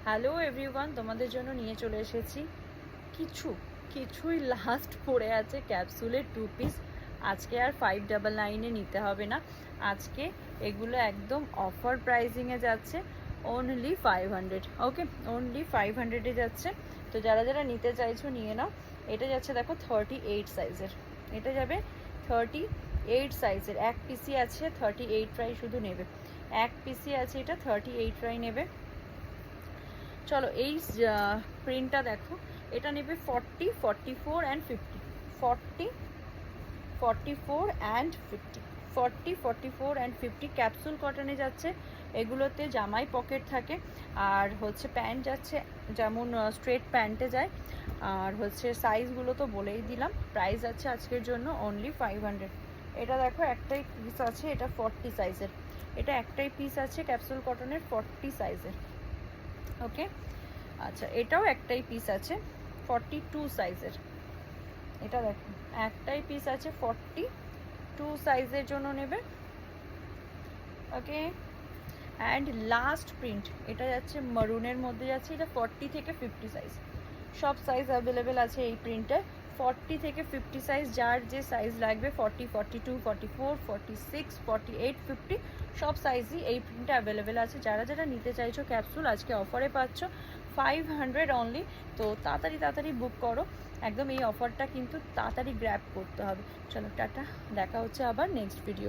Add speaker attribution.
Speaker 1: Hello everyone, তোমাদের জন্য নিয়ে চলে এসেছি কিছুই লাস্ট পড়ে আছে ক্যাপসুলের 2 পিস। আজকে আর 599-এ নিতে হবে না, আজকে এগুলো একদম অফার প্রাইসিংয়ে যাচ্ছে, অনলি 500। ওকে, অনলি 500-এ যাচ্ছে। তো যারা যারা নিতে চাইছো নিয়ে নাও। এটা যাচ্ছে দেখো 38 সাইজের, এটা যাবে 38 সাইজের। এক পিসি আছে 38 ট্রাই, শুধু নেবে এক পিসি আছে, এটা 38 ট্রাই নেবে। চলো এই প্রিন্টটা দেখো, এটা নেবে 40, 44 অ্যান্ড 50। 40, 44 অ্যান্ড 50, 40, 44 অ্যান্ড 50 ক্যাপসুল কটনে যাচ্ছে। এগুলোতে জামাই পকেট থাকে, আর হচ্ছে প্যান্ট যাচ্ছে যেমন স্ট্রেট প্যান্টে যায়। আর হচ্ছে সাইজগুলো তো বলেই দিলাম। প্রাইস আছে আজকের জন্য অনলি 500। এটা দেখো একটাই পিস আছে, এটা 40 সাইজের। এটা একটাই পিস আছে ক্যাপসুল কটনের 40 সাইজের। ওকে, আচ্ছা এটাও একটাই পিস আছে 42 সাইজের। এটা দেখো একটাই পিস আছে 42 সাইজের জন্য নেবে। ওকে, অ্যান্ড লাস্ট প্রিন্ট, এটা যাচ্ছে মারুনের মধ্যে যাচ্ছে, এটা 40 থেকে 50 সাইজ। সব সাইজ অ্যাভেলেবেল আছে এই প্রিন্টে। 40 থেকে 50 সাইজ, যার যে সাইজ লাগবে 40, 42, 44, 46, 48, 50 সব সাইজই এই প্রিন্টে অ্যাভেলেবেল আছে। যারা যারা নিতে চাইছো ক্যাপসুল, আজকে অফারে পাচ্ছ 500 অনলি। তো তাড়াতাড়ি বুক করো, একদম এই অফারটা কিন্তু তাড়াতাড়ি গ্র্যাব করতে হবে। চলো টাটা, দেখা হচ্ছে আবার নেক্সট ভিডিও।